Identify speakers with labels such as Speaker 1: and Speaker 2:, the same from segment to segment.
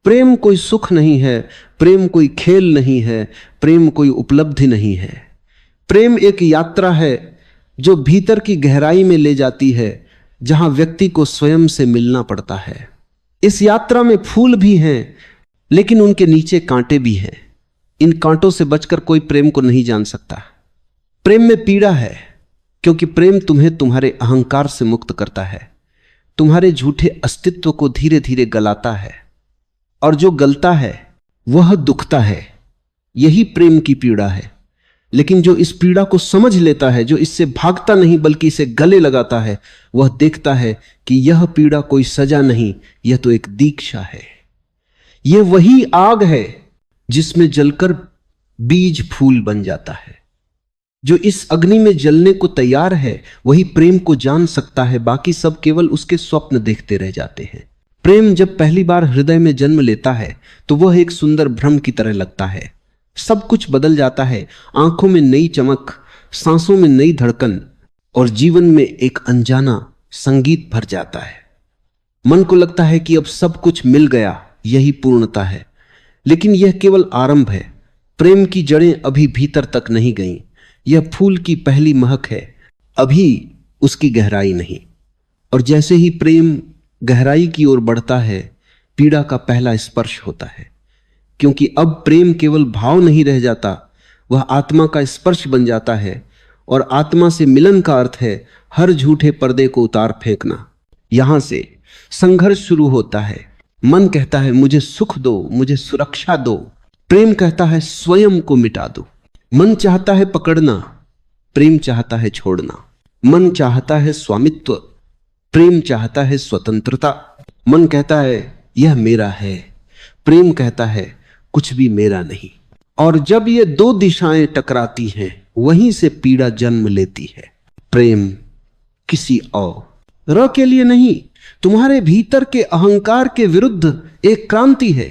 Speaker 1: प्रेम कोई सुख नहीं है, प्रेम कोई खेल नहीं है, प्रेम कोई उपलब्धि नहीं है। प्रेम एक यात्रा है जो भीतर की गहराई में ले जाती है, जहां व्यक्ति को स्वयं से मिलना पड़ता है। इस यात्रा में फूल भी हैं, लेकिन उनके नीचे कांटे भी हैं। इन कांटों से बचकर कोई प्रेम को नहीं जान सकता। प्रेम में पीड़ा है, क्योंकि प्रेम तुम्हें तुम्हारे अहंकार से मुक्त करता है, तुम्हारे झूठे अस्तित्व को धीरे धीरे गलाता है, और जो गलता है वह दुखता है। यही प्रेम की पीड़ा है। लेकिन जो इस पीड़ा को समझ लेता है, जो इससे भागता नहीं बल्कि इसे गले लगाता है, वह देखता है कि यह पीड़ा कोई सजा नहीं, यह तो एक दीक्षा है। यह वही आग है जिसमें जलकर बीज फूल बन जाता है। जो इस अग्नि में जलने को तैयार है वही प्रेम को जान सकता है, बाकी सब केवल उसके स्वप्न देखते रह जाते हैं। प्रेम जब पहली बार हृदय में जन्म लेता है तो वह एक सुंदर भ्रम की तरह लगता है। सब कुछ बदल जाता है, आंखों में नई चमक, सांसों में नई धड़कन, और जीवन में एक अनजाना संगीत भर जाता है। मन को लगता है कि अब सब कुछ मिल गया, यही पूर्णता है। लेकिन यह केवल आरंभ है। प्रेम की जड़ें अभी भीतर तक नहीं गईं। यह फूल की पहली महक है, अभी उसकी गहराई नहीं। और जैसे ही प्रेम गहराई की ओर बढ़ता है, पीड़ा का पहला स्पर्श होता है। क्योंकि अब प्रेम केवल भाव नहीं रह जाता, वह आत्मा का स्पर्श बन जाता है। और आत्मा से मिलन का अर्थ है हर झूठे पर्दे को उतार फेंकना। यहां से संघर्ष शुरू होता है। मन कहता है मुझे सुख दो, मुझे सुरक्षा दो। प्रेम कहता है स्वयं को मिटा दो। मन चाहता है पकड़ना, प्रेम चाहता है छोड़ना। मन चाहता है स्वामित्व, प्रेम चाहता है स्वतंत्रता। मन कहता है यह मेरा है, प्रेम कहता है कुछ भी मेरा नहीं। और जब ये दो दिशाएं टकराती हैं, वहीं से पीड़ा जन्म लेती है। प्रेम किसी और के लिए नहीं, तुम्हारे भीतर के अहंकार के विरुद्ध एक क्रांति है।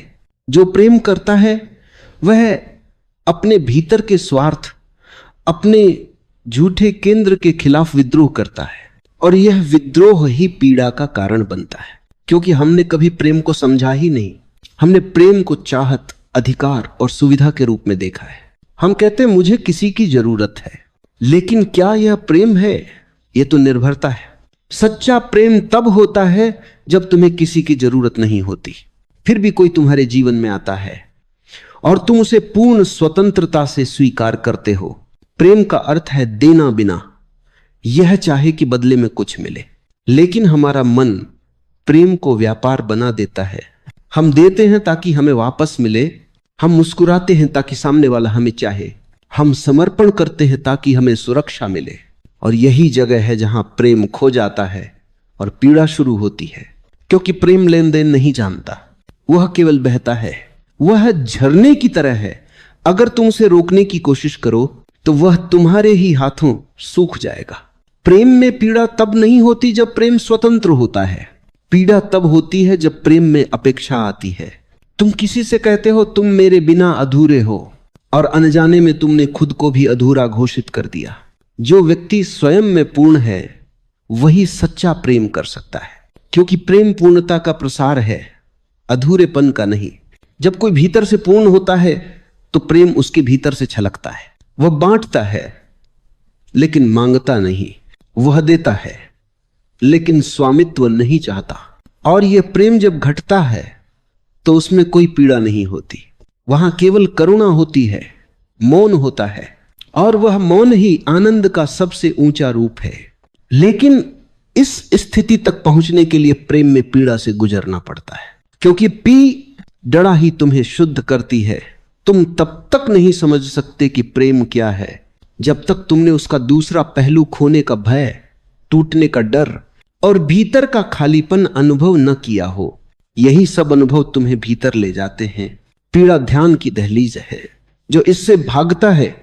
Speaker 1: जो प्रेम करता है वह अपने भीतर के स्वार्थ, अपने झूठे केंद्र के खिलाफ विद्रोह करता है। और यह विद्रोह ही पीड़ा का कारण बनता है, क्योंकि हमने कभी प्रेम को समझा ही नहीं। हमने प्रेम को चाहत, अधिकार और सुविधा के रूप में देखा है। हम कहते हैं मुझे किसी की जरूरत है, लेकिन क्या यह प्रेम है? यह तो निर्भरता है। सच्चा प्रेम तब होता है जब तुम्हें किसी की जरूरत नहीं होती, फिर भी कोई तुम्हारे जीवन में आता है और तुम उसे पूर्ण स्वतंत्रता से स्वीकार करते हो। प्रेम का अर्थ है देना बिना, यह चाहे कि बदले में कुछ मिले। लेकिन हमारा मन प्रेम को व्यापार बना देता है। हम देते हैं ताकि हमें वापस मिले, हम मुस्कुराते हैं ताकि सामने वाला हमें चाहे, हम समर्पण करते हैं ताकि हमें सुरक्षा मिले। और यही जगह है जहां प्रेम खो जाता है और पीड़ा शुरू होती है। क्योंकि प्रेम लेन देन नहीं जानता, वह केवल बहता है। वह झरने की तरह है, अगर तुम उसे रोकने की कोशिश करो तो वह तुम्हारे ही हाथों सूख जाएगा। प्रेम में पीड़ा तब नहीं होती जब प्रेम स्वतंत्र होता है। पीड़ा तब होती है जब प्रेम में अपेक्षा आती है। तुम किसी से कहते हो तुम मेरे बिना अधूरे हो, और अनजाने में तुमने खुद को भी अधूरा घोषित कर दिया। जो व्यक्ति स्वयं में पूर्ण है वही सच्चा प्रेम कर सकता है, क्योंकि प्रेम पूर्णता का प्रसार है, अधूरेपन का नहीं। जब कोई भीतर से पूर्ण होता है तो प्रेम उसके भीतर से छलकता है। वह बांटता है लेकिन मांगता नहीं, वह देता है लेकिन स्वामित्व नहीं चाहता। और यह प्रेम जब घटता है तो उसमें कोई पीड़ा नहीं होती, वहां केवल करुणा होती है, मौन होता है। और वह मौन ही आनंद का सबसे ऊंचा रूप है। लेकिन इस स्थिति तक पहुंचने के लिए प्रेम में पीड़ा से गुजरना पड़ता है, क्योंकि पीड़ा ही तुम्हें शुद्ध करती है। तुम तब तक नहीं समझ सकते कि प्रेम क्या है जब तक तुमने उसका दूसरा पहलू खोने का भय, टूटने का डर और भीतर का खालीपन अनुभव न किया हो। यही सब अनुभव तुम्हें भीतर ले जाते हैं। पीड़ा ध्यान की दहलीज है। जो इससे भागता है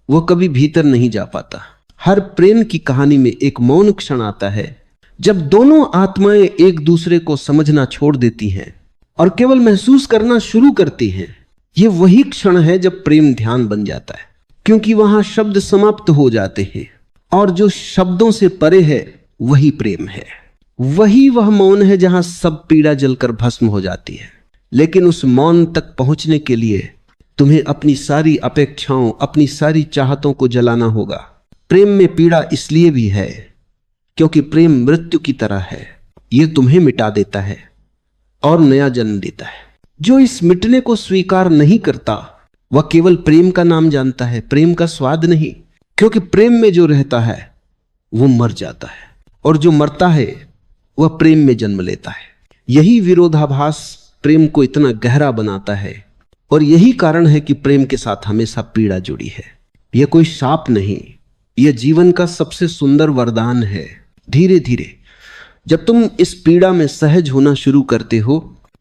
Speaker 1: वह कभी भीतर नहीं जा पाता। हर प्रेम की कहानी में एक मौन क्षण आता है जब दोनों आत्माएं एक दूसरे को समझना छोड़ देती हैं और केवल महसूस करना शुरू करती हैं। यह वही क्षण है जब प्रेम ध्यान बन जाता है, क्योंकि वहां शब्द समाप्त हो जाते हैं और जो शब्दों से परे है वही प्रेम है। वही वह मौन है जहां सब पीड़ा जलकर भस्म हो जाती है। लेकिन उस मौन तक पहुंचने के लिए तुम्हें अपनी सारी अपेक्षाओं, अपनी सारी चाहतों को जलाना होगा। प्रेम में पीड़ा इसलिए भी है क्योंकि प्रेम मृत्यु की तरह है। यह तुम्हें मिटा देता है और नया जन्म देता है। जो इस मिटने को स्वीकार नहीं करता वह केवल प्रेम का नाम जानता है, प्रेम का स्वाद नहीं। क्योंकि प्रेम में जो रहता है वो मर जाता है और जो मरता है वह प्रेम में जन्म लेता है। यही विरोधाभास प्रेम को इतना गहरा बनाता है और यही कारण है कि प्रेम के साथ हमेशा पीड़ा जुड़ी है। यह कोई शाप नहीं, यह जीवन का सबसे सुंदर वरदान है। धीरे धीरे जब तुम इस पीड़ा में सहज होना शुरू करते हो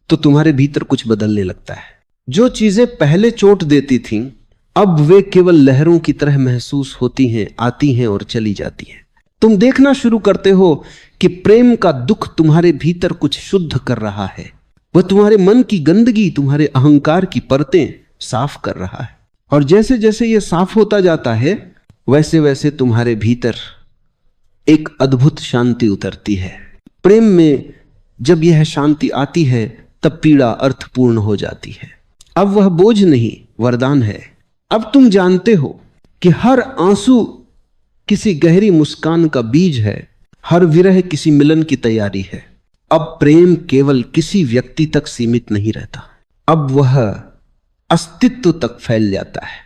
Speaker 1: तो तुम्हारे भीतर कुछ बदलने लगता है। जो चीजें पहले चोट देती थीं अब वे केवल लहरों की तरह महसूस होती हैं, आती हैं और चली जाती हैं। तुम देखना शुरू करते हो कि प्रेम का दुख तुम्हारे भीतर कुछ शुद्ध कर रहा है। वह तुम्हारे मन की गंदगी, तुम्हारे अहंकार की परतें साफ कर रहा है। और जैसे जैसे यह साफ होता जाता है वैसे वैसे तुम्हारे भीतर एक अद्भुत शांति उतरती है। प्रेम में जब यह शांति आती है तब पीड़ा अर्थपूर्ण हो जाती है। अब वह बोझ नहीं, वरदान है। अब तुम जानते हो कि हर आंसू किसी गहरी मुस्कान का बीज है, हर विरह किसी मिलन की तैयारी है। अब प्रेम केवल किसी व्यक्ति तक सीमित नहीं रहता, अब वह अस्तित्व तक फैल जाता है।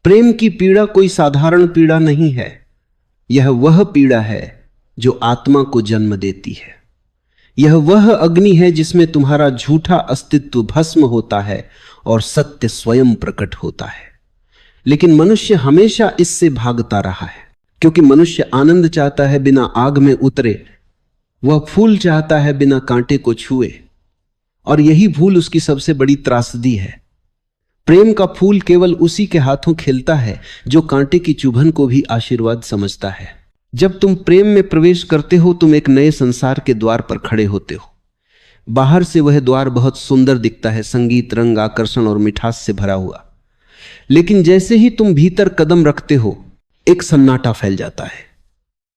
Speaker 1: प्रेम की पीड़ा कोई साधारण पीड़ा नहीं है, यह वह पीड़ा है जो आत्मा को जन्म देती है। यह वह अग्नि है जिसमें तुम्हारा झूठा अस्तित्व भस्म होता है और सत्य स्वयं प्रकट होता है। लेकिन मनुष्य हमेशा इससे भागता रहा है क्योंकि मनुष्य आनंद चाहता है बिना आग में उतरे, वह फूल चाहता है बिना कांटे को छुए, और यही भूल उसकी सबसे बड़ी त्रासदी है। प्रेम का फूल केवल उसी के हाथों खिलता है जो कांटे की चुभन को भी आशीर्वाद समझता है। जब तुम प्रेम में प्रवेश करते हो तुम एक नए संसार के द्वार पर खड़े होते हो। बाहर से वह द्वार बहुत सुंदर दिखता है, संगीत, रंग, आकर्षण और मिठास से भरा हुआ। लेकिन जैसे ही तुम भीतर कदम रखते हो एक सन्नाटा फैल जाता है।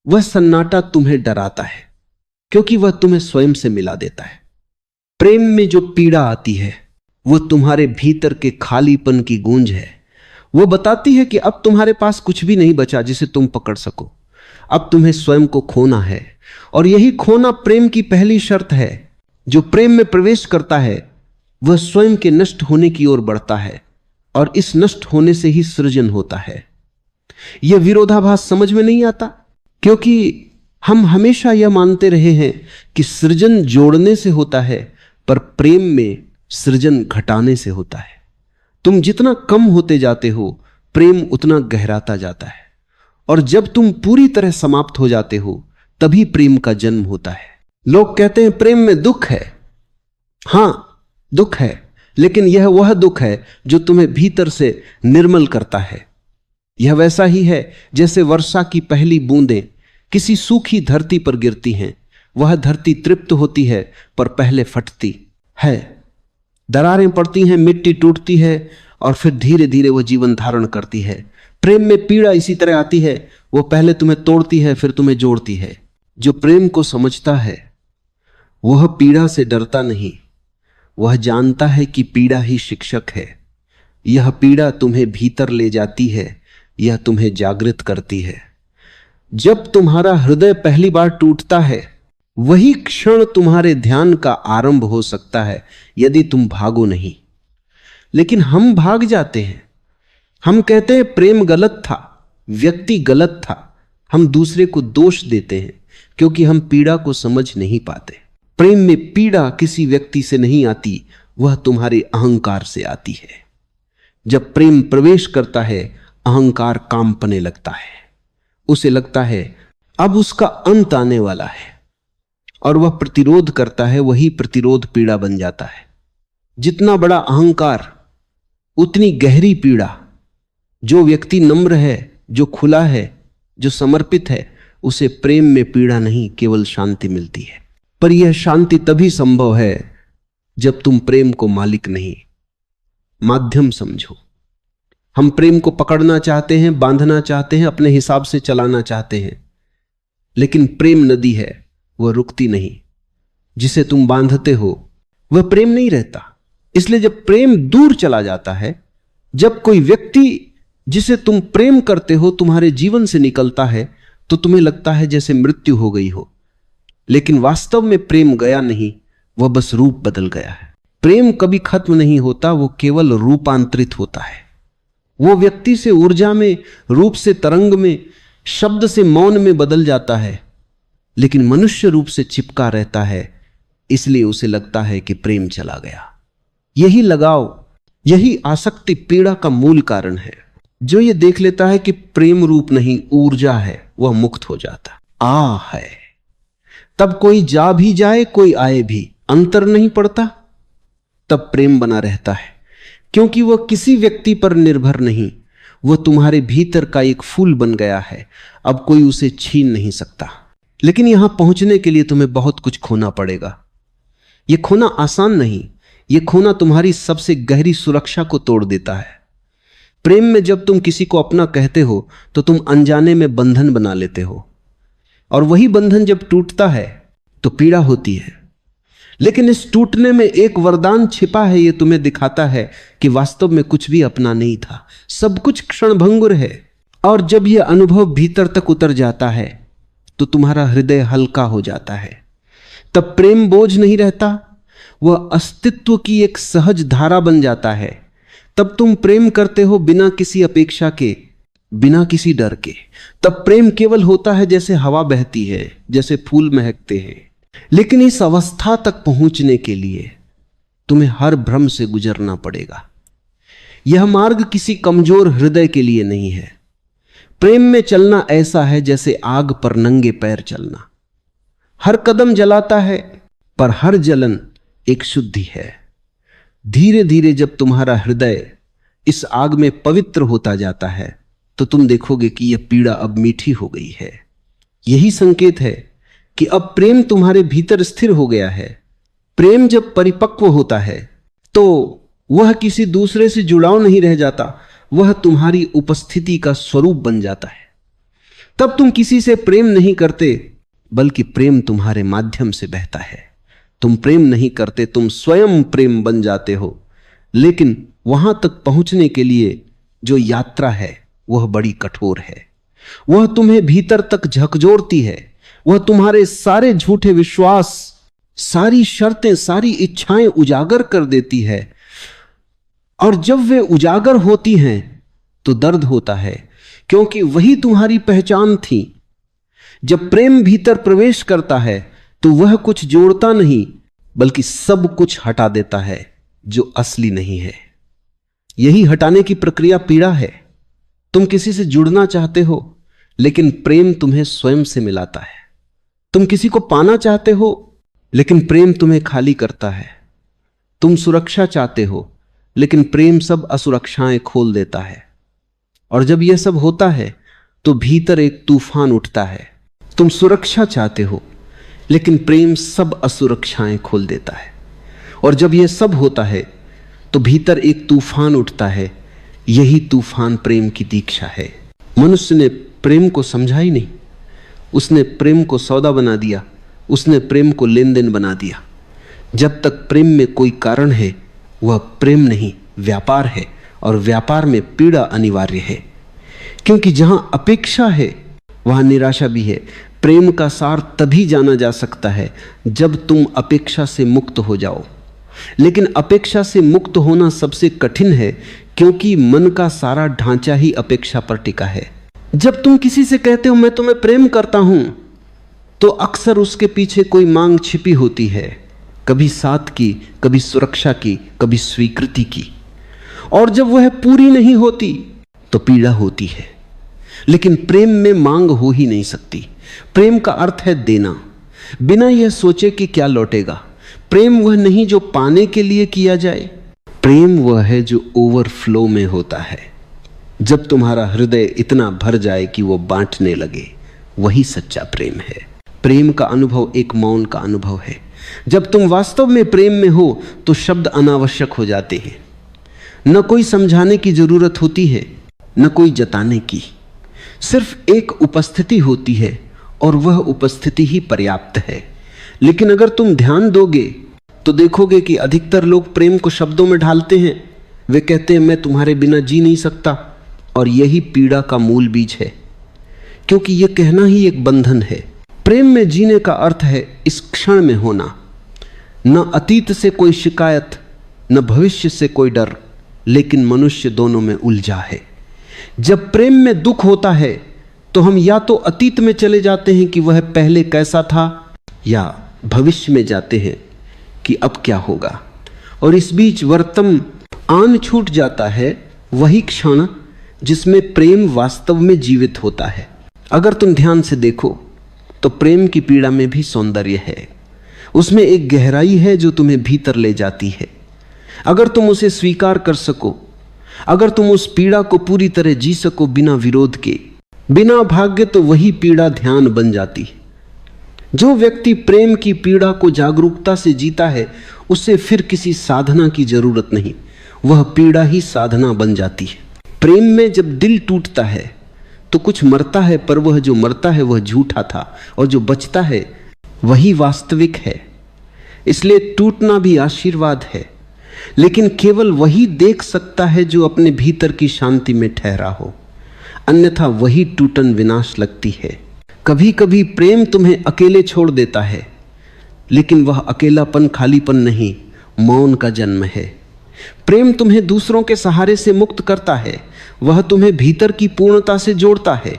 Speaker 1: वह सन्नाटा तुम्हें डराता है क्योंकि वह तुम्हें स्वयं से मिला देता है। प्रेम में जो पीड़ा आती है वह तुम्हारे भीतर के खालीपन की गूंज है। वह बताती है कि अब तुम्हारे पास कुछ भी नहीं बचा जिसे तुम पकड़ सको। अब तुम्हें स्वयं को खोना है, और यही खोना प्रेम की पहली शर्त है। जो प्रेम में प्रवेश करता है वह स्वयं के नष्ट होने की ओर बढ़ता है, और इस नष्ट होने से ही सृजन होता है। यह विरोधाभास समझ में नहीं आता क्योंकि हम हमेशा यह मानते रहे हैं कि सृजन जोड़ने से होता है, पर प्रेम में सृजन घटाने से होता है। तुम जितना कम होते जाते हो प्रेम उतना गहराता जाता है, और जब तुम पूरी तरह समाप्त हो जाते हो तभी प्रेम का जन्म होता है। लोग कहते हैं प्रेम में दुख है। हां, दुख है, लेकिन यह वह दुख है जो तुम्हें भीतर से निर्मल करता है। यह वैसा ही है जैसे वर्षा की पहली बूंदें किसी सूखी धरती पर गिरती हैं। वह धरती तृप्त होती है पर पहले फटती है, दरारें पड़ती हैं, मिट्टी टूटती है और फिर धीरे धीरे वह जीवन धारण करती है। प्रेम में पीड़ा इसी तरह आती है, वो पहले तुम्हें तोड़ती है फिर तुम्हें जोड़ती है। जो प्रेम को समझता है वह पीड़ा से डरता नहीं, वह जानता है कि पीड़ा ही शिक्षक है। यह पीड़ा तुम्हें भीतर ले जाती है, यह तुम्हें जागृत करती है। जब तुम्हारा हृदय पहली बार टूटता है वही क्षण तुम्हारे ध्यान का आरंभ हो सकता है यदि तुम भागो नहीं। लेकिन हम भाग जाते हैं। हम कहते हैं प्रेम गलत था, व्यक्ति गलत था। हम दूसरे को दोष देते हैं क्योंकि हम पीड़ा को समझ नहीं पाते। प्रेम में पीड़ा किसी व्यक्ति से नहीं आती, वह तुम्हारे अहंकार से आती है। जब प्रेम प्रवेश करता है अहंकार कांपने लगता है। उसे लगता है अब उसका अंत आने वाला है और वह प्रतिरोध करता है। वही प्रतिरोध पीड़ा बन जाता है। जितना बड़ा अहंकार उतनी गहरी पीड़ा। जो व्यक्ति नम्र है, जो खुला है, जो समर्पित है, उसे प्रेम में पीड़ा नहीं केवल शांति मिलती है। पर यह शांति तभी संभव है जब तुम प्रेम को मालिक नहीं माध्यम समझो। हम प्रेम को पकड़ना चाहते हैं, बांधना चाहते हैं, अपने हिसाब से चलाना चाहते हैं, लेकिन प्रेम नदी है, वह रुकती नहीं। जिसे तुम बांधते हो वह प्रेम नहीं रहता, इसलिए जब प्रेम दूर चला जाता है, जब कोई व्यक्ति जिसे तुम प्रेम करते हो तुम्हारे जीवन से निकलता है, तो तुम्हें लगता है जैसे मृत्यु हो गई हो, लेकिन वास्तव में प्रेम गया नहीं, वह बस रूप बदल गया है। प्रेम कभी खत्म नहीं होता, वो केवल रूपांतरित होता है। वो व्यक्ति से ऊर्जा में, रूप से तरंग में, शब्द से मौन में बदल जाता है, लेकिन मनुष्य रूप से चिपका रहता है, इसलिए उसे लगता है कि प्रेम चला गया। यही लगाव, यही आसक्ति पीड़ा का मूल कारण है। जो ये देख लेता है कि प्रेम रूप नहीं, ऊर्जा है, वह मुक्त हो जाता। है तब कोई जा भी जाए, कोई आए भी, अंतर नहीं पड़ता, तब प्रेम बना रहता है, क्योंकि वह किसी व्यक्ति पर निर्भर नहीं, वह तुम्हारे भीतर का एक फूल बन गया है, अब कोई उसे छीन नहीं सकता। लेकिन यहां पहुंचने के लिए तुम्हें बहुत कुछ खोना पड़ेगा। यह खोना आसान नहीं, यह खोना तुम्हारी सबसे गहरी सुरक्षा को तोड़ देता है। प्रेम में जब तुम किसी को अपना कहते हो तो तुम अनजाने में बंधन बना लेते हो, और वही बंधन जब टूटता है तो पीड़ा होती है। लेकिन इस टूटने में एक वरदान छिपा है, यह तुम्हें दिखाता है कि वास्तव में कुछ भी अपना नहीं था, सब कुछ क्षणभंगुर है। और जब यह अनुभव भीतर तक उतर जाता है तो तुम्हारा हृदय हल्का हो जाता है। तब प्रेम बोझ नहीं रहता, वह अस्तित्व की एक सहज धारा बन जाता है। तब तुम प्रेम करते हो बिना किसी अपेक्षा के, बिना किसी डर के। तब प्रेम केवल होता है जैसे हवा बहती है, जैसे फूल महकते हैं। लेकिन इस अवस्था तक पहुंचने के लिए तुम्हें हर भ्रम से गुजरना पड़ेगा। यह मार्ग किसी कमजोर हृदय के लिए नहीं है। प्रेम में चलना ऐसा है जैसे आग पर नंगे पैर चलना। हर कदम जलाता है, पर हर जलन एक शुद्धि है। धीरे धीरे जब तुम्हारा हृदय इस आग में पवित्र होता जाता है तो तुम देखोगे कि यह पीड़ा अब मीठी हो गई है। यही संकेत है कि अब प्रेम तुम्हारे भीतर स्थिर हो गया है। प्रेम जब परिपक्व होता है तो वह किसी दूसरे से जुड़ाव नहीं रह जाता, वह तुम्हारी उपस्थिति का स्वरूप बन जाता है। तब तुम किसी से प्रेम नहीं करते, बल्कि प्रेम तुम्हारे माध्यम से बहता है। तुम प्रेम नहीं करते, तुम स्वयं प्रेम बन जाते हो। लेकिन वहां तक पहुंचने के लिए जो यात्रा है वह बड़ी कठोर है। वह तुम्हें भीतर तक झकझोरती है। वह तुम्हारे सारे झूठे विश्वास, सारी शर्तें, सारी इच्छाएं उजागर कर देती है। और जब वे उजागर होती हैं तो दर्द होता है, क्योंकि वही तुम्हारी पहचान थी। जब प्रेम भीतर प्रवेश करता है तो वह कुछ जोड़ता नहीं, बल्कि सब कुछ हटा देता है जो असली नहीं है। यही हटाने की प्रक्रिया पीड़ा है। तुम किसी से जुड़ना चाहते हो, लेकिन प्रेम तुम्हें स्वयं से मिलाता है। तुम किसी को पाना चाहते हो, लेकिन प्रेम तुम्हें खाली करता है। तुम सुरक्षा चाहते हो, लेकिन प्रेम सब असुरक्षाएं खोल देता है। और जब यह सब होता है तो भीतर एक तूफान उठता है। तुम सुरक्षा चाहते हो, लेकिन प्रेम सब असुरक्षाएं खोल देता है। और जब यह सब होता है तो भीतर एक तूफान उठता है। यही तूफान प्रेम की दीक्षा है। मनुष्य ने प्रेम को समझा ही नहीं। उसने प्रेम को सौदा बना दिया, उसने प्रेम को लेन देन बना दिया। जब तक प्रेम में कोई कारण है, वह प्रेम नहीं, व्यापार है। और व्यापार में पीड़ा अनिवार्य है, क्योंकि जहां अपेक्षा है वहां निराशा भी है। प्रेम का सार तभी जाना जा सकता है जब तुम अपेक्षा से मुक्त हो जाओ। लेकिन अपेक्षा से मुक्त होना सबसे कठिन है, क्योंकि मन का सारा ढांचा ही अपेक्षा पर टिका है। जब तुम किसी से कहते हो मैं तुम्हें प्रेम करता हूं, तो अक्सर उसके पीछे कोई मांग छिपी होती है, कभी साथ की, कभी सुरक्षा की, कभी स्वीकृति की। और जब वह पूरी नहीं होती तो पीड़ा होती है। लेकिन प्रेम में मांग हो ही नहीं सकती। प्रेम का अर्थ है देना, बिना यह सोचे कि क्या लौटेगा। प्रेम वह नहीं जो पाने के लिए किया जाए, प्रेम वह है जो ओवरफ्लो में होता है। जब तुम्हारा हृदय इतना भर जाए कि वो बांटने लगे, वही सच्चा प्रेम है। प्रेम का अनुभव एक मौन का अनुभव है। जब तुम वास्तव में प्रेम में हो तो शब्द अनावश्यक हो जाते हैं। न कोई समझाने की जरूरत होती है, न कोई जताने की। सिर्फ एक उपस्थिति होती है और वह उपस्थिति ही पर्याप्त है। लेकिन अगर तुम ध्यान दोगे तो देखोगे कि अधिकतर लोग प्रेम को शब्दों में ढालते हैं। वे कहते हैं मैं तुम्हारे बिना जी नहीं सकता, और यही पीड़ा का मूल बीज है, क्योंकि यह कहना ही एक बंधन है। प्रेम में जीने का अर्थ है इस क्षण में होना, न अतीत से कोई शिकायत, न भविष्य से कोई डर, लेकिन मनुष्य दोनों में उलझा है। जब प्रेम में दुख होता है तो हम या तो अतीत में चले जाते हैं कि वह पहले कैसा था, या भविष्य में जाते हैं कि अब क्या होगा, और इस बीच वर्तमान छूट जाता है, वही क्षण जिसमें प्रेम वास्तव में जीवित होता है। अगर तुम ध्यान से देखो तो प्रेम की पीड़ा में भी सौंदर्य है, उसमें एक गहराई है जो तुम्हें भीतर ले जाती है। अगर तुम उसे स्वीकार कर सको, अगर तुम उस पीड़ा को पूरी तरह जी सको बिना विरोध के, बिना भाग्य, तो वही पीड़ा ध्यान बन जाती है। जो व्यक्ति प्रेम की पीड़ा को जागरूकता से जीता है, उसे फिर किसी साधना की जरूरत नहीं, वह पीड़ा ही साधना बन जाती है। प्रेम में जब दिल टूटता है तो कुछ मरता है, पर वह जो मरता है वह झूठा था, और जो बचता है वही वास्तविक है। इसलिए टूटना भी आशीर्वाद है, लेकिन केवल वही देख सकता है जो अपने भीतर की शांति में ठहरा हो, अन्यथा वही टूटन विनाश लगती है। कभी कभी प्रेम तुम्हें अकेले छोड़ देता है, लेकिन वह अकेलापन खालीपन नहीं, मौन का जन्म है। प्रेम तुम्हें दूसरों के सहारे से मुक्त करता है, वह तुम्हें भीतर की पूर्णता से जोड़ता है,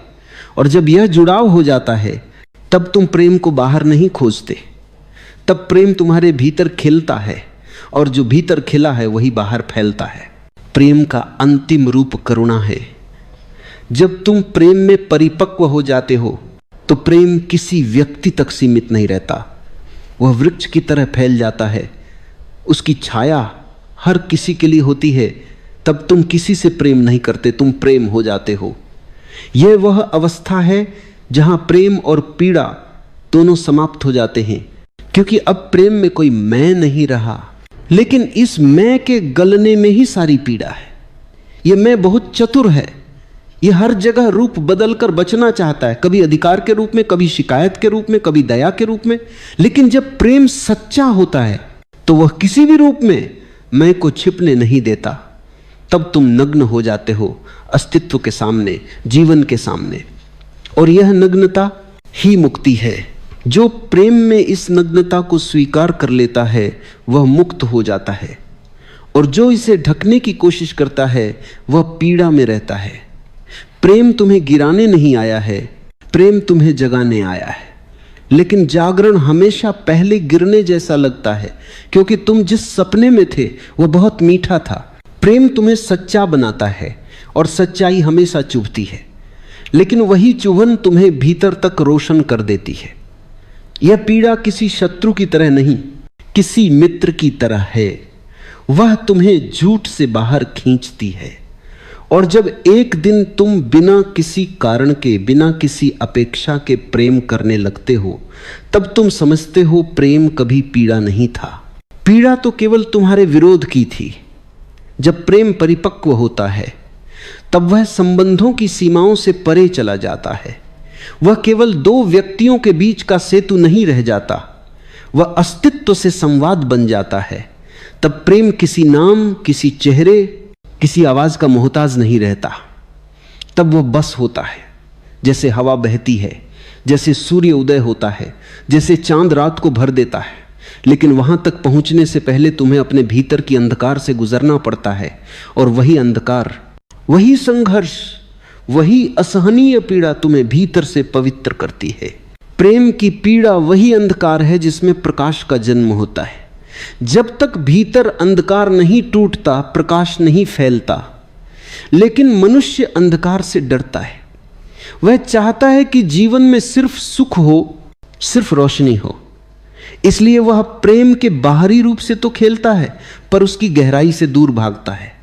Speaker 1: और जब यह जुड़ाव हो जाता है तब तुम प्रेम को बाहर नहीं खोजते, तब प्रेम तुम्हारे भीतर खिलता है, और जो भीतर खिला है वही बाहर फैलता है। प्रेम का अंतिम रूप करुणा है। जब तुम प्रेम में परिपक्व हो जाते हो तो प्रेम किसी व्यक्ति तक सीमित नहीं रहता, वह वृक्ष की तरह फैल जाता है, उसकी छाया हर किसी के लिए होती है। तब तुम किसी से प्रेम नहीं करते, तुम प्रेम हो जाते हो। यह वह अवस्था है जहां प्रेम और पीड़ा दोनों समाप्त हो जाते हैं, क्योंकि अब प्रेम में कोई मैं नहीं रहा। लेकिन इस मैं के गलने में ही सारी पीड़ा है। यह मैं बहुत चतुर है, यह हर जगह रूप बदलकर बचना चाहता है, कभी अधिकार के रूप में, कभी शिकायत के रूप में, कभी दया के रूप में। लेकिन जब प्रेम सच्चा होता है तो वह किसी भी रूप में मैं को छिपने नहीं देता। तब तुम नग्न हो जाते हो अस्तित्व के सामने, जीवन के सामने, और यह नग्नता ही मुक्ति है। जो प्रेम में इस नग्नता को स्वीकार कर लेता है वह मुक्त हो जाता है, और जो इसे ढकने की कोशिश करता है वह पीड़ा में रहता है। प्रेम तुम्हें गिराने नहीं आया है, प्रेम तुम्हें जगाने आया है। लेकिन जागरण हमेशा पहले गिरने जैसा लगता है, क्योंकि तुम जिस सपने में थे वह बहुत मीठा था। प्रेम तुम्हें सच्चा बनाता है, और सच्चाई हमेशा चुभती है, लेकिन वही चुभन तुम्हें भीतर तक रोशन कर देती है। यह पीड़ा किसी शत्रु की तरह नहीं, किसी मित्र की तरह है। वह तुम्हें झूठ से बाहर खींचती है, और जब एक दिन तुम बिना किसी कारण के, बिना किसी अपेक्षा के प्रेम करने लगते हो, तब तुम समझते हो प्रेम कभी पीड़ा नहीं था। पीड़ा तो केवल तुम्हारे विरोध की थी। जब प्रेम परिपक्व होता है तब वह संबंधों की सीमाओं से परे चला जाता है। वह केवल दो व्यक्तियों के बीच का सेतु नहीं रह जाता, वह अस्तित्व से संवाद बन जाता है। तब प्रेम किसी नाम, किसी चेहरे, किसी आवाज का मोहताज नहीं रहता। तब वह बस होता है, जैसे हवा बहती है, जैसे सूर्य उदय होता है, जैसे चांद रात को भर देता है। लेकिन वहां तक पहुंचने से पहले तुम्हें अपने भीतर की अंधकार से गुजरना पड़ता है, और वही अंधकार, वही संघर्ष, वही असहनीय पीड़ा तुम्हें भीतर से पवित्र करती है। प्रेम की पीड़ा वही अंधकार है जिसमें प्रकाश का जन्म होता है। जब तक भीतर अंधकार नहीं टूटता, प्रकाश नहीं फैलता। लेकिन मनुष्य अंधकार से डरता है। वह चाहता है कि जीवन में सिर्फ सुख हो, सिर्फ रोशनी हो। इसलिए वह प्रेम के बाहरी रूप से तो खेलता है, पर उसकी गहराई से दूर भागता है।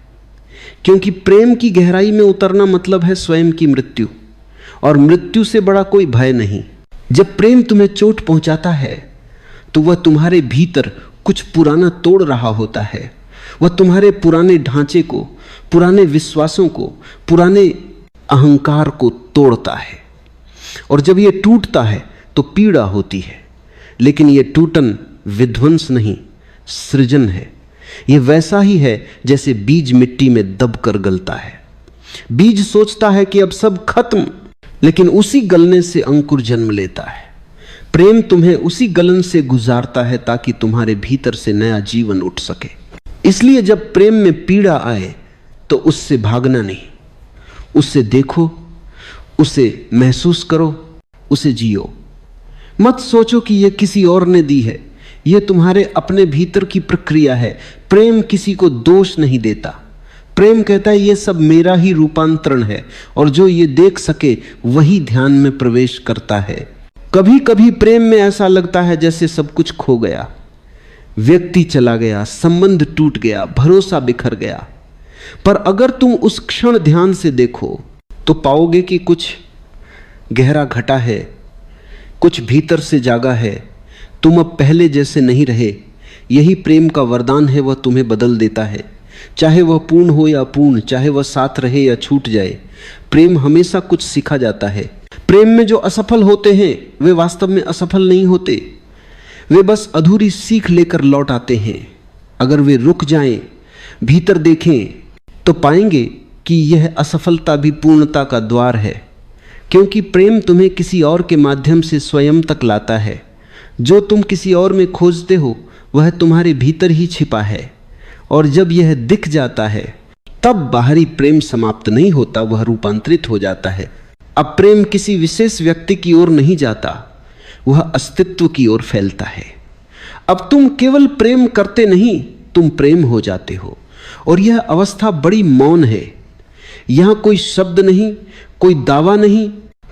Speaker 1: क्योंकि प्रेम की गहराई में उतरना मतलब है स्वयं की मृत्यु, और मृत्यु से बड़ा कोई भय नहीं। जब प्रेम तुम्हें चोट पहुंचाता है तो वह तुम्हारे भीतर कुछ पुराना तोड़ रहा होता है। वह तुम्हारे पुराने ढांचे को, पुराने विश्वासों को, पुराने अहंकार को तोड़ता है। और जब यह टूटता है तो पीड़ा होती है, लेकिन यह टूटन विध्वंस नहीं, सृजन है। यह वैसा ही है जैसे बीज मिट्टी में दबकर गलता है। बीज सोचता है कि अब सब खत्म, लेकिन उसी गलने से अंकुर जन्म लेता है। प्रेम तुम्हें उसी गलन से गुजारता है ताकि तुम्हारे भीतर से नया जीवन उठ सके। इसलिए जब प्रेम में पीड़ा आए तो उससे भागना नहीं, उससे देखो, उसे महसूस करो, उसे जियो। मत सोचो कि यह किसी और ने दी है, यह तुम्हारे अपने भीतर की प्रक्रिया है। प्रेम किसी को दोष नहीं देता। प्रेम कहता है यह सब मेरा ही रूपांतरण है, और जो ये देख सके वही ध्यान में प्रवेश करता है। कभी कभी प्रेम में ऐसा लगता है जैसे सब कुछ खो गया, व्यक्ति चला गया, संबंध टूट गया, भरोसा बिखर गया। पर अगर तुम उस क्षण ध्यान से देखो तो पाओगे कि कुछ गहरा घटा है, कुछ भीतर से जागा है। तुम अब पहले जैसे नहीं रहे। यही प्रेम का वरदान है, वह तुम्हें बदल देता है। चाहे वह पूर्ण हो या अपूर्ण, चाहे वह साथ रहे या छूट जाए, प्रेम हमेशा कुछ सिखा जाता है। प्रेम में जो असफल होते हैं वे वास्तव में असफल नहीं होते, वे बस अधूरी सीख लेकर लौट आते हैं। अगर वे रुक जाएं, भीतर देखें, तो पाएंगे कि यह असफलता भी पूर्णता का द्वार है, क्योंकि प्रेम तुम्हें किसी और के माध्यम से स्वयं तक लाता है। जो तुम किसी और में खोजते हो वह तुम्हारे भीतर ही छिपा है, और जब यह दिख जाता है तब बाहरी प्रेम समाप्त नहीं होता, वह रूपांतरित हो जाता है। अब प्रेम किसी विशेष व्यक्ति की ओर नहीं जाता, वह अस्तित्व की ओर फैलता है। अब तुम केवल प्रेम करते नहीं, तुम प्रेम हो जाते हो। और यह अवस्था बड़ी मौन है। यहां कोई शब्द नहीं, कोई दावा नहीं,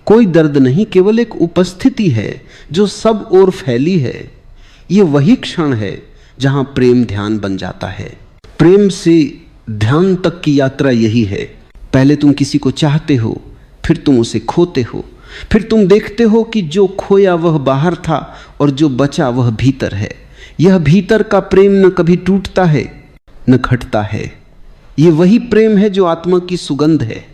Speaker 1: कोई दर्द नहीं, केवल एक उपस्थिति है जो सब ओर फैली है। यह वही क्षण है जहां प्रेम ध्यान बन जाता है। प्रेम से ध्यान तक की यात्रा यही है। पहले तुम किसी को चाहते हो, फिर तुम उसे खोते हो, फिर तुम देखते हो कि जो खोया वह बाहर था और जो बचा वह भीतर है। यह भीतर का प्रेम न कभी टूटता है न घटता है। यह वही प्रेम है जो आत्मा की सुगंध है।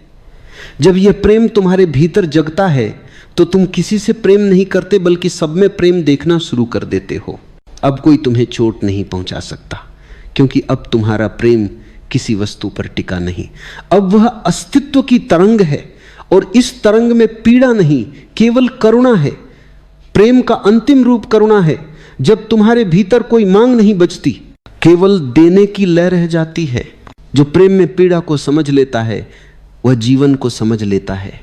Speaker 1: जब यह प्रेम तुम्हारे भीतर जगता है तो तुम किसी से प्रेम नहीं करते, बल्कि सब में प्रेम देखना शुरू कर देते हो। अब कोई तुम्हें चोट नहीं पहुंचा सकता, क्योंकि अब तुम्हारा प्रेम किसी वस्तु पर टिका नहीं। अब वह अस्तित्व की तरंग है, और इस तरंग में पीड़ा नहीं, केवल करुणा है। प्रेम का अंतिम रूप करुणा है। जब तुम्हारे भीतर कोई मांग नहीं बचती, केवल देने की लय रह जाती है। जो प्रेम में पीड़ा को समझ लेता है वह जीवन को समझ लेता है,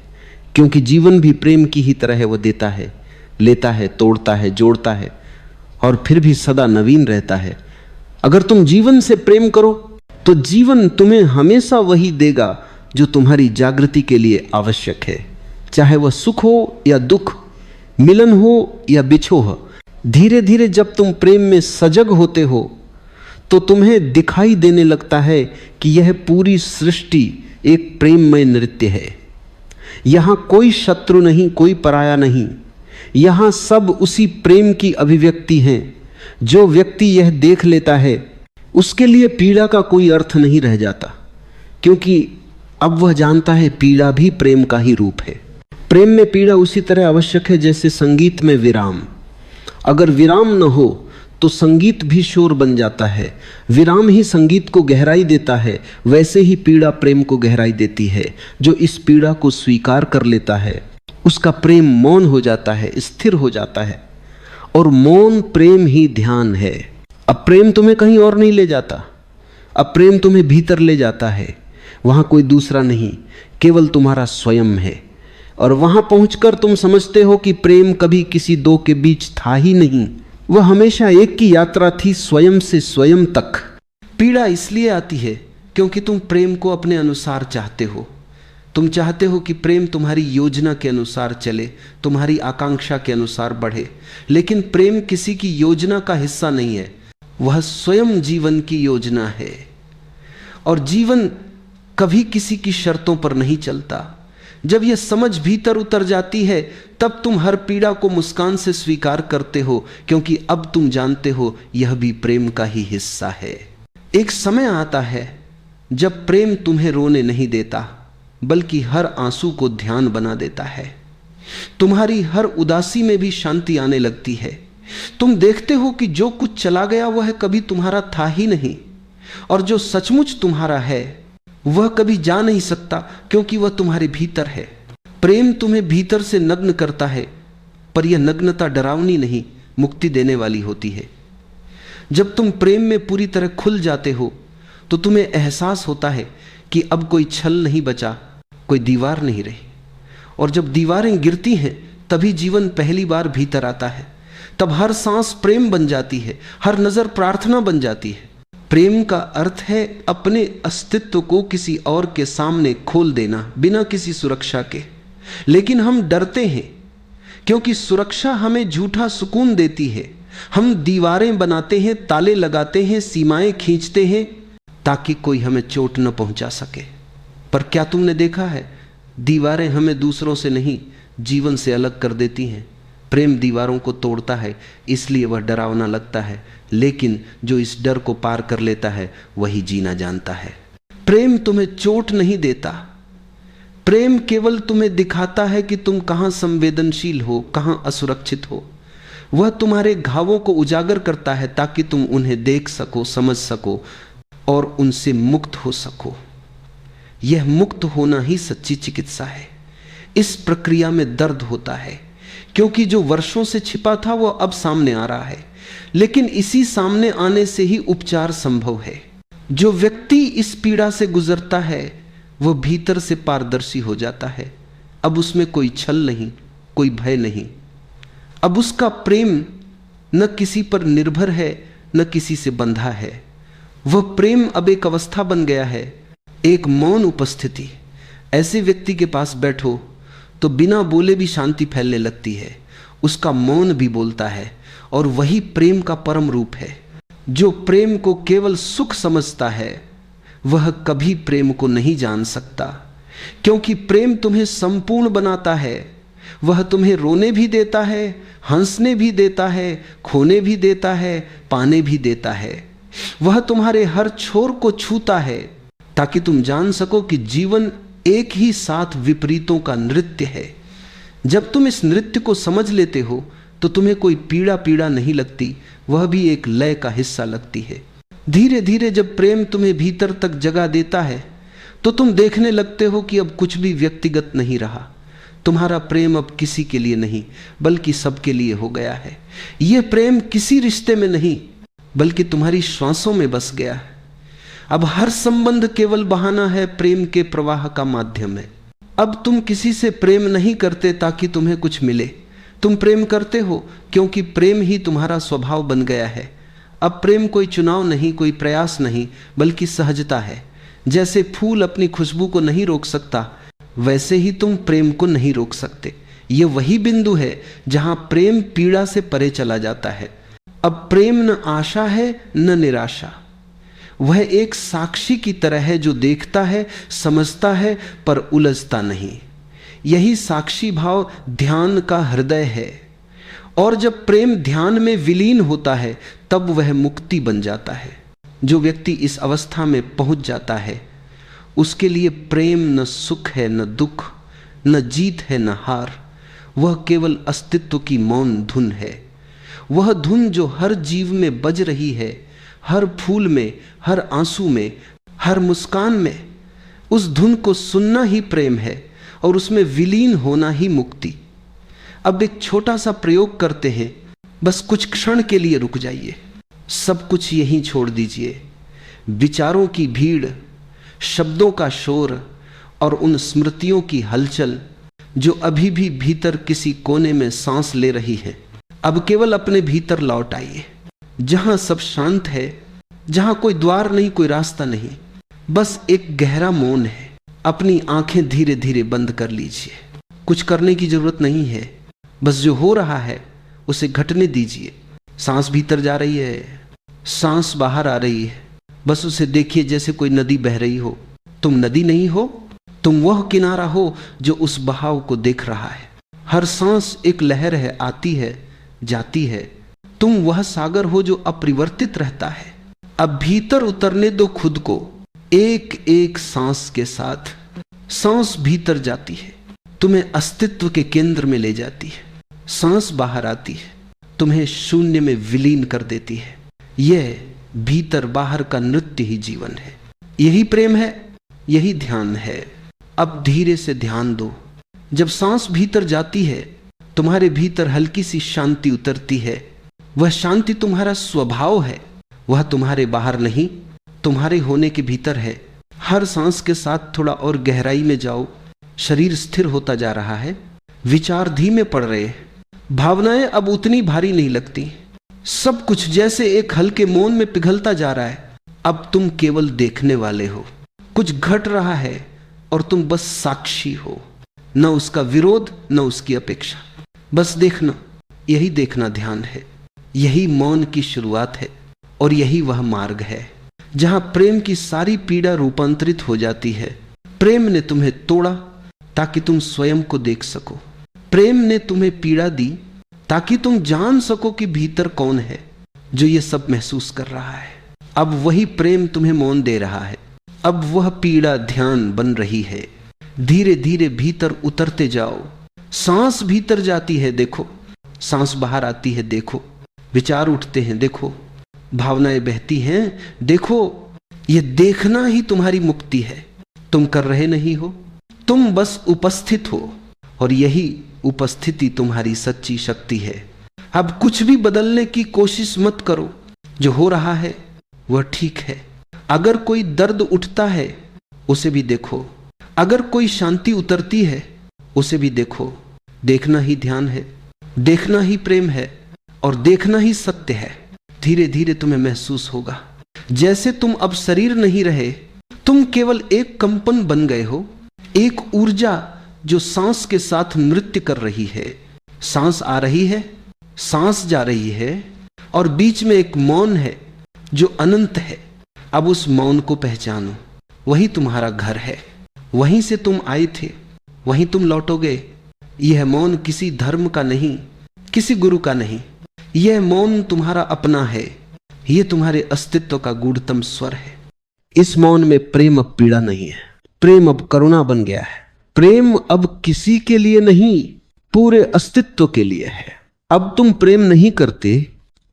Speaker 1: क्योंकि जीवन भी प्रेम की ही तरह है। वह देता है, लेता है, तोड़ता है, जोड़ता है, और फिर भी सदा नवीन रहता है। अगर तुम जीवन से प्रेम करो तो जीवन तुम्हें हमेशा वही देगा जो तुम्हारी जागृति के लिए आवश्यक है, चाहे वह सुख हो या दुख, मिलन हो या बिछोह। धीरे धीरे जब तुम प्रेम में सजग होते हो तो तुम्हें दिखाई देने लगता है कि यह पूरी सृष्टि एक प्रेममय नृत्य है। यहाँ कोई शत्रु नहीं, कोई पराया नहीं, यहाँ सब उसी प्रेम की अभिव्यक्ति हैं। जो व्यक्ति यह देख लेता है उसके लिए पीड़ा का कोई अर्थ नहीं रह जाता, क्योंकि अब वह जानता है पीड़ा भी प्रेम का ही रूप है। प्रेम में पीड़ा उसी तरह आवश्यक है जैसे संगीत में विराम। अगर विराम न हो तो संगीत भी शोर बन जाता है। विराम ही संगीत को गहराई देता है। वैसे ही पीड़ा प्रेम को गहराई देती है। जो इस पीड़ा को स्वीकार कर लेता है उसका प्रेम मौन हो जाता है, स्थिर हो जाता है, और मौन प्रेम ही ध्यान है। अब प्रेम तुम्हें कहीं और नहीं ले जाता, अब प्रेम तुम्हें भीतर ले जाता है। वहाँ कोई दूसरा नहीं, केवल तुम्हारा स्वयं है। और वहाँ पहुंचकर तुम समझते हो कि प्रेम कभी किसी दो के बीच था ही नहीं, वह हमेशा एक की यात्रा थी, स्वयं से स्वयं तक। पीड़ा इसलिए आती है क्योंकि तुम प्रेम को अपने अनुसार चाहते हो। तुम चाहते हो कि प्रेम तुम्हारी योजना के अनुसार चले, तुम्हारी आकांक्षा के अनुसार बढ़े। लेकिन प्रेम किसी की योजना का हिस्सा नहीं है, वह स्वयं जीवन की योजना है। और जीवन कभी किसी की शर्तों पर नहीं चलता। जब यह समझ भीतर उतर जाती है तब तुम हर पीड़ा को मुस्कान से स्वीकार करते हो, क्योंकि अब तुम जानते हो यह भी प्रेम का ही हिस्सा है। एक समय आता है जब प्रेम तुम्हें रोने नहीं देता, बल्कि हर आंसू को ध्यान बना देता है। तुम्हारी हर उदासी में भी शांति आने लगती है। तुम देखते हो कि जो कुछ चला गया वह कभी तुम्हारा था ही नहीं, और जो सचमुच तुम्हारा है वह कभी जा नहीं सकता, क्योंकि वह तुम्हारे भीतर है। प्रेम तुम्हें भीतर से नग्न करता है, पर यह नग्नता डरावनी नहीं, मुक्ति देने वाली होती है। जब तुम प्रेम में पूरी तरह खुल जाते हो तो तुम्हें एहसास होता है कि अब कोई छल नहीं बचा, कोई दीवार नहीं रही। और जब दीवारें गिरती हैं तभी जीवन पहली बार भीतर आता है। तब हर सांस प्रेम बन जाती है, हर नजर प्रार्थना बन जाती है। प्रेम का अर्थ है अपने अस्तित्व को किसी और के सामने खोल देना, बिना किसी सुरक्षा के। लेकिन हम डरते हैं, क्योंकि सुरक्षा हमें झूठा सुकून देती है। हम दीवारें बनाते हैं, ताले लगाते हैं, सीमाएं खींचते हैं, ताकि कोई हमें चोट न पहुंचा सके। पर क्या तुमने देखा है, दीवारें हमें दूसरों से नहीं, जीवन से अलग कर देती हैं। प्रेम दीवारों को तोड़ता है, इसलिए वह डरावना लगता है, लेकिन जो इस डर को पार कर लेता है वही जीना जानता है। प्रेम तुम्हें चोट नहीं देता, प्रेम केवल तुम्हें दिखाता है कि तुम कहाँ संवेदनशील हो, कहाँ असुरक्षित हो। वह तुम्हारे घावों को उजागर करता है ताकि तुम उन्हें देख सको, समझ सको और उनसे मुक्त हो सको। यह मुक्त होना ही सच्ची चिकित्सा है। इस प्रक्रिया में दर्द होता है, क्योंकि जो वर्षों से छिपा था वो अब सामने आ रहा है। लेकिन इसी सामने आने से ही उपचार संभव है। जो व्यक्ति इस पीड़ा से गुजरता है वह भीतर से पारदर्शी हो जाता है। अब उसमें कोई छल नहीं, कोई भय नहीं। अब उसका प्रेम न किसी पर निर्भर है, न किसी से बंधा है। वह प्रेम अब एक अवस्था बन गया है, एक मौन उपस्थिति। ऐसे व्यक्ति के पास बैठो तो बिना बोले भी शांति फैलने लगती है। उसका मौन भी बोलता है, और वही प्रेम का परम रूप है। जो प्रेम को केवल सुख समझता है वह कभी प्रेम को नहीं जान सकता, क्योंकि प्रेम तुम्हें संपूर्ण बनाता है। वह तुम्हें रोने भी देता है, हंसने भी देता है, खोने भी देता है, पाने भी देता है। वह तुम्हारे हर छोर को छूता है, ताकि तुम जान सको कि जीवन एक ही साथ विपरीतों का नृत्य है। जब तुम इस नृत्य को समझ लेते हो तो तुम्हें कोई पीड़ा पीड़ा नहीं लगती, वह भी एक लय का हिस्सा लगती है। धीरे धीरे जब प्रेम तुम्हें भीतर तक जगह देता है तो तुम देखने लगते हो कि अब कुछ भी व्यक्तिगत नहीं रहा। तुम्हारा प्रेम अब किसी के लिए नहीं, बल्कि सबके लिए हो गया है। यह प्रेम किसी रिश्ते में नहीं, बल्कि तुम्हारी श्वासों में बस गया है। अब हर संबंध केवल बहाना है, प्रेम के प्रवाह का माध्यम है। अब तुम किसी से प्रेम नहीं करते ताकि तुम्हें कुछ मिले, तुम प्रेम करते हो क्योंकि प्रेम ही तुम्हारा स्वभाव बन गया है। अब प्रेम कोई चुनाव नहीं, कोई प्रयास नहीं, बल्कि सहजता है। जैसे फूल अपनी खुशबू को नहीं रोक सकता, वैसे ही तुम प्रेम को नहीं रोक सकते। ये वही बिंदु है जहां प्रेम पीड़ा से परे चला जाता है। अब प्रेम न आशा है न निराशा, वह एक साक्षी की तरह है जो देखता है, समझता है, पर उलझता नहीं। यही साक्षी भाव ध्यान का हृदय है। और जब प्रेम ध्यान में विलीन होता है तब वह मुक्ति बन जाता है। जो व्यक्ति इस अवस्था में पहुंच जाता है उसके लिए प्रेम न सुख है न दुख, न जीत है न हार। वह केवल अस्तित्व की मौन धुन है। वह धुन जो हर जीव में बज रही है, हर फूल में, हर आंसू में, हर मुस्कान में। उस धुन को सुनना ही प्रेम है और उसमें विलीन होना ही मुक्ति। अब एक छोटा सा प्रयोग करते हैं, बस कुछ क्षण के लिए रुक जाइए, सब कुछ यहीं छोड़ दीजिए। विचारों की भीड़, शब्दों का शोर और उन स्मृतियों की हलचल जो अभी भी भीतर किसी कोने में सांस ले रही है। अब केवल अपने भीतर लौट आइए, जहां सब शांत है, जहां कोई द्वार नहीं, कोई रास्ता नहीं, बस एक गहरा मौन है। अपनी आंखें धीरे धीरे बंद कर लीजिए। कुछ करने की जरूरत नहीं है, बस जो हो रहा है उसे घटने दीजिए। सांस भीतर जा रही है, सांस बाहर आ रही है, बस उसे देखिए जैसे कोई नदी बह रही हो। तुम नदी नहीं हो, तुम वह किनारा हो जो उस बहाव को देख रहा है। हर सांस एक लहर है, आती है, जाती है। तुम वह सागर हो जो अपरिवर्तित रहता है। अब भीतर उतरने दो खुद को, एक एक सांस के साथ। सांस भीतर जाती है, तुम्हें अस्तित्व के केंद्र में ले जाती है। सांस बाहर आती है, तुम्हें शून्य में विलीन कर देती है। यह भीतर बाहर का नृत्य ही जीवन है। यही प्रेम है, यही ध्यान है। अब धीरे से ध्यान दो। जब सांस भीतर जाती है, तुम्हारे भीतर हल्की सी शांति उतरती है। वह शांति तुम्हारा स्वभाव है, वह तुम्हारे बाहर नहीं, तुम्हारे होने के भीतर है। हर सांस के साथ थोड़ा और गहराई में जाओ। शरीर स्थिर होता जा रहा है, विचार धीमे पड़ रहे हैं, भावनाएं अब उतनी भारी नहीं लगती। सब कुछ जैसे एक हल्के मौन में पिघलता जा रहा है। अब तुम केवल देखने वाले हो। कुछ घट रहा है और तुम बस साक्षी हो, न उसका विरोध न उसकी अपेक्षा। बस देखना, यही देखना ध्यान है। यही मौन की शुरुआत है और यही वह मार्ग है जहां प्रेम की सारी पीड़ा रूपांतरित हो जाती है। प्रेम ने तुम्हें तोड़ा ताकि तुम स्वयं को देख सको। प्रेम ने तुम्हें पीड़ा दी ताकि तुम जान सको कि भीतर कौन है जो ये सब महसूस कर रहा है। अब वही प्रेम तुम्हें मौन दे रहा है। अब वह पीड़ा ध्यान बन रही है। धीरे धीरे भीतर उतरते जाओ। सांस भीतर जाती है, देखो। सांस बाहर आती है, देखो। विचार उठते हैं, देखो। भावनाएं बहती हैं, देखो। ये देखना ही तुम्हारी मुक्ति है। तुम कर रहे नहीं हो, तुम बस उपस्थित हो और यही उपस्थिति तुम्हारी सच्ची शक्ति है। अब कुछ भी बदलने की कोशिश मत करो। जो हो रहा है वह ठीक है। अगर कोई दर्द उठता है उसे भी देखो, अगर कोई शांति उतरती है उसे भी देखो। देखना ही ध्यान है, देखना ही प्रेम है और देखना ही सत्य है। धीरे धीरे तुम्हें महसूस होगा जैसे तुम अब शरीर नहीं रहे, तुम केवल एक कंपन बन गए हो, एक ऊर्जा जो सांस के साथ नृत्य कर रही है। सांस आ रही है, सांस जा रही है और बीच में एक मौन है जो अनंत है। अब उस मौन को पहचानो। वही तुम्हारा घर है, वहीं से तुम आए थे, वहीं तुम लौटोगे। यह मौन किसी धर्म का नहीं, किसी गुरु का नहीं। यह मौन तुम्हारा अपना है। यह तुम्हारे अस्तित्व का गूढ़तम स्वर है। इस मौन में प्रेम अब पीड़ा नहीं है, प्रेम अब करुणा बन गया है। प्रेम अब किसी के लिए नहीं, पूरे अस्तित्व के लिए है। अब तुम प्रेम नहीं करते,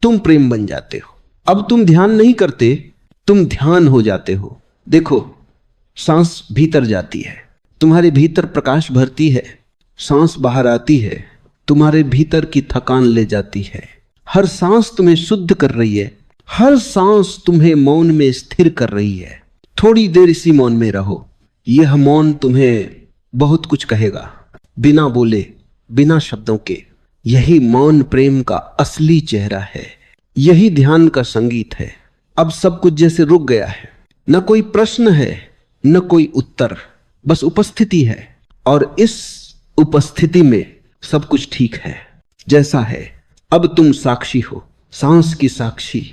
Speaker 1: तुम प्रेम बन जाते हो। अब तुम ध्यान नहीं करते, तुम ध्यान हो जाते हो। देखो, सांस भीतर जाती है, तुम्हारे भीतर प्रकाश भरती है। सांस बाहर आती है, तुम्हारे भीतर की थकान ले जाती है। हर सांस तुम्हें शुद्ध कर रही है, हर सांस तुम्हें मौन में स्थिर कर रही है। थोड़ी देर इसी मौन में रहो। यह मौन तुम्हें बहुत कुछ कहेगा, बिना बोले, बिना शब्दों के। यही मौन प्रेम का असली चेहरा है। यही ध्यान का संगीत है। अब सब कुछ जैसे रुक गया है। न कोई प्रश्न है, न कोई उत्तर, बस उपस्थिति है। और इस उपस्थिति में सब कुछ ठीक है जैसा है। अब तुम साक्षी हो, सांस की साक्षी,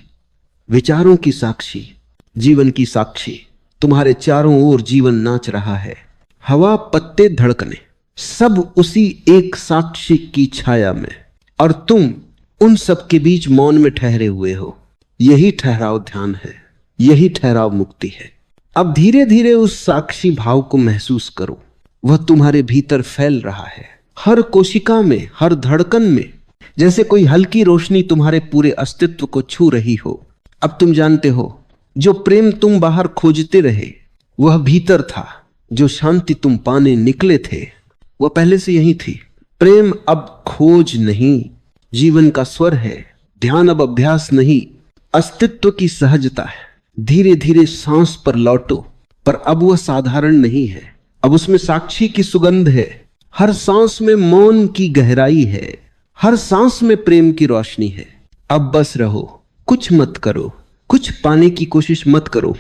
Speaker 1: विचारों की साक्षी, जीवन की साक्षी। तुम्हारे चारों ओर जीवन नाच रहा है। हवा, पत्ते, धड़कने, सब उसी एक साक्षी की छाया में, और तुम उन सब के बीच मौन में ठहरे हुए हो। यही ठहराव ध्यान है, यही ठहराव मुक्ति है। अब धीरे धीरे उस साक्षी भाव को महसूस करो। वह तुम्हारे भीतर फैल रहा है, हर कोशिका में, हर धड़कन में, जैसे कोई हल्की रोशनी तुम्हारे पूरे अस्तित्व को छू रही हो। अब तुम जानते हो, जो प्रेम तुम बाहर खोजते रहे वह भीतर था। जो शांति तुम पाने निकले थे वह पहले से यही थी। प्रेम अब खोज नहीं, जीवन का स्वर है। ध्यान अब अभ्यास नहीं, अस्तित्व की सहजता है। धीरे धीरे सांस पर लौटो, पर अब वह साधारण नहीं है, अब उसमें साक्षी की सुगंध है। हर सांस में मौन की गहराई है, हर सांस में प्रेम की रोशनी है। अब बस रहो, कुछ मत करो, कुछ पाने की कोशिश मत करो।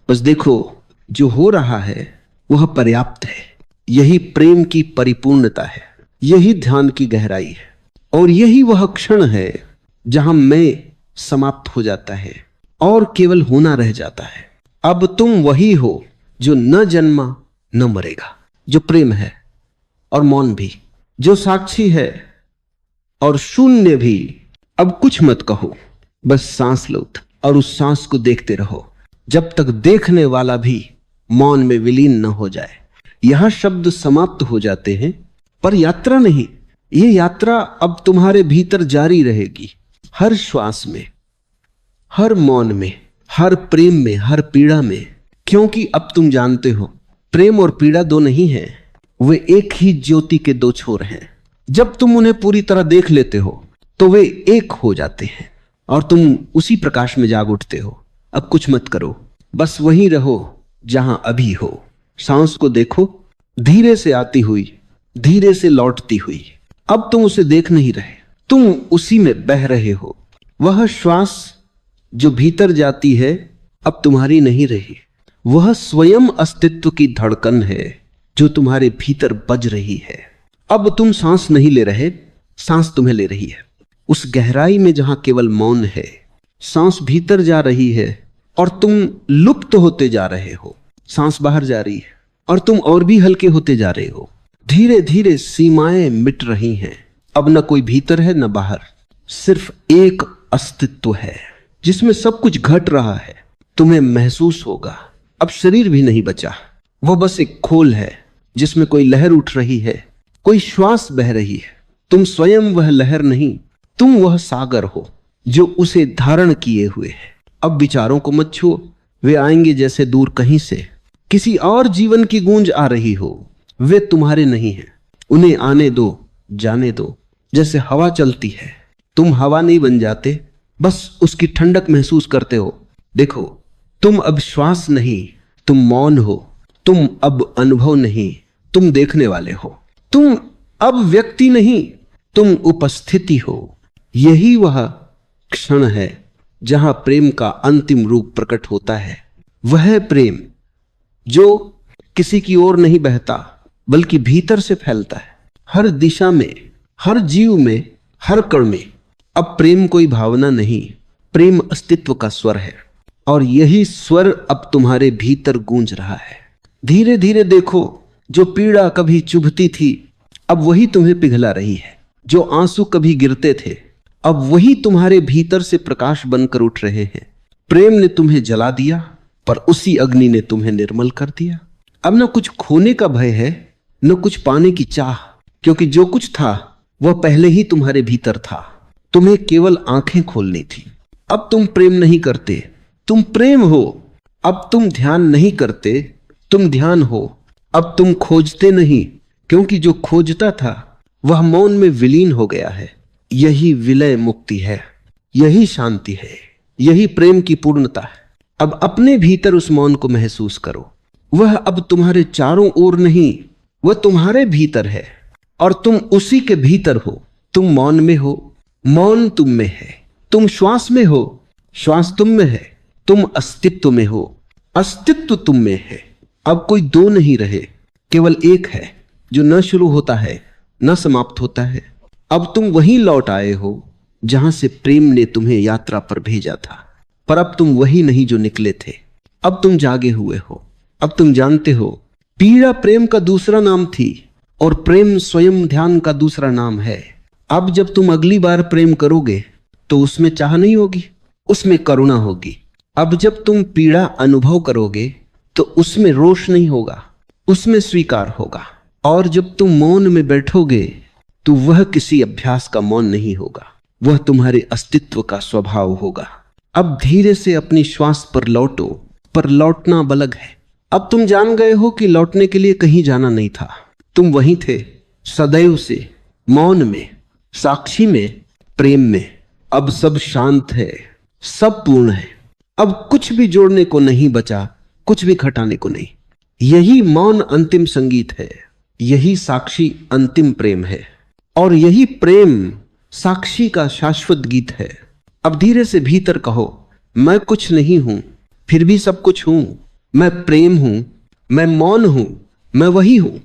Speaker 1: बस देखो, जो हो रहा है वह पर्याप्त है। यही प्रेम की परिपूर्णता है, यही ध्यान की गहराई है, और यही वह क्षण है जहां मैं समाप्त हो जाता है और केवल होना रह जाता है। अब तुम वही हो जो न जन्मा न मरेगा, जो प्रेम है और मौन भी, जो साक्षी है और शून्य भी। अब कुछ मत कहो, बस सांस लो और उस सांस को देखते रहो जब तक देखने वाला भी मौन में विलीन न हो जाए। यहां शब्द समाप्त हो जाते हैं, पर यात्रा नहीं। ये यात्रा अब तुम्हारे भीतर जारी रहेगी। हर श्वास में, हर मौन में, हर प्रेम में, हर पीड़ा में। क्योंकि अब तुम जानते हो प्रेम और पीड़ा दो नहीं हैं, वे एक ही ज्योति के दो छोर हैं। जब तुम उन्हें पूरी तरह देख लेते हो तो वे एक हो जाते हैं और तुम उसी प्रकाश में जाग उठते हो। अब कुछ मत करो, बस वहीं रहो जहां अभी हो। सांस को देखो, धीरे से आती हुई, धीरे से लौटती हुई। अब तुम उसे देख नहीं रहे, तुम उसी में बह रहे हो। वह श्वास जो भीतर जाती है अब तुम्हारी नहीं रही, वह स्वयं अस्तित्व की धड़कन है जो तुम्हारे भीतर बज रही है। अब तुम सांस नहीं ले रहे, सांस तुम्हें ले रही है। उस गहराई में जहां केवल मौन है, सांस भीतर जा रही है और तुम लुप्त होते जा रहे हो। सांस बाहर जा रही है और तुम और भी हल्के होते जा रहे हो। धीरे धीरे सीमाएं मिट रही हैं। अब न कोई भीतर है न बाहर, सिर्फ एक अस्तित्व है जिसमें सब कुछ घट रहा है। तुम्हें महसूस होगा अब शरीर भी नहीं बचा, वो बस एक खोल है जिसमें कोई लहर उठ रही है, कोई श्वास बह रही है। तुम स्वयं वह लहर नहीं, तुम वह सागर हो जो उसे धारण किए हुए है। अब विचारों को मत छुओ, वे आएंगे जैसे दूर कहीं से किसी और जीवन की गूंज आ रही हो। वे तुम्हारे नहीं हैं, उन्हें आने दो, जाने दो। जैसे हवा चलती है, तुम हवा नहीं बन जाते, बस उसकी ठंडक महसूस करते हो। देखो, तुम अब श्वास नहीं, तुम मौन हो। तुम अब अनुभव नहीं, तुम देखने वाले हो। तुम अब व्यक्ति नहीं, तुम उपस्थिति हो। यही वह क्षण है जहां प्रेम का अंतिम रूप प्रकट होता है। वह प्रेम जो किसी की ओर नहीं बहता बल्कि भीतर से फैलता है, हर दिशा में, हर जीव में, हर कण में। अब प्रेम कोई भावना नहीं, प्रेम अस्तित्व का स्वर है और यही स्वर अब तुम्हारे भीतर गूंज रहा है। धीरे धीरे देखो, जो पीड़ा कभी चुभती थी अब वही तुम्हें पिघला रही है। जो आंसू कभी गिरते थे अब वही तुम्हारे भीतर से प्रकाश बनकर उठ रहे हैं। प्रेम ने तुम्हें जला दिया पर उसी अग्नि ने तुम्हें निर्मल कर दिया। अब न कुछ खोने का भय है, न कुछ पाने की चाह, क्योंकि जो कुछ था वह पहले ही तुम्हारे भीतर था। तुम्हें केवल आंखें खोलनी थी। अब तुम प्रेम नहीं करते, तुम प्रेम हो। अब तुम ध्यान नहीं करते, तुम ध्यान हो। अब तुम खोजते नहीं, क्योंकि जो खोजता था वह मौन में विलीन हो गया है। यही विलय मुक्ति है, यही शांति है, यही प्रेम की पूर्णता है। अब अपने भीतर उस मौन को महसूस करो। वह अब तुम्हारे चारों ओर नहीं, वह तुम्हारे भीतर है और तुम उसी के भीतर हो। तुम मौन में हो, मौन तुम में है। तुम श्वास में हो, श्वास तुम में है। तुम अस्तित्व में हो, अस्तित्व तुम में है। अब कोई दो नहीं रहे, केवल एक है जो न शुरू होता है न समाप्त होता है। अब तुम वहीं लौट आए हो जहां से प्रेम ने तुम्हें यात्रा पर भेजा था, पर अब तुम वही नहीं जो निकले थे। अब तुम जागे हुए हो। अब तुम जानते हो पीड़ा प्रेम का दूसरा नाम थी और प्रेम स्वयं ध्यान का दूसरा नाम है। अब जब तुम अगली बार प्रेम करोगे तो उसमें चाह नहीं होगी, उसमें करुणा होगी। अब जब तुम पीड़ा अनुभव करोगे तो उसमें रोष नहीं होगा, उसमें स्वीकार होगा। और जब तुम मौन में बैठोगे तो वह किसी अभ्यास का मौन नहीं होगा, वह तुम्हारे अस्तित्व का स्वभाव होगा। अब धीरे से अपनी श्वास पर लौटो, पर लौटना अलग है। अब तुम जान गए हो कि लौटने के लिए कहीं जाना नहीं था, तुम वहीं थे सदैव से, मौन में, साक्षी में, प्रेम में। अब सब शांत है, सब पूर्ण है। अब कुछ भी जोड़ने को नहीं बचा, कुछ भी घटाने को नहीं। यही मौन अंतिम संगीत है, यही साक्षी अंतिम प्रेम है और यही प्रेम साक्षी का शाश्वत गीत है। अब धीरे से भीतर कहो, मैं कुछ नहीं हूं फिर भी सब कुछ हूं। मैं प्रेम हूं, मैं मौन हूं, मैं वही हूं।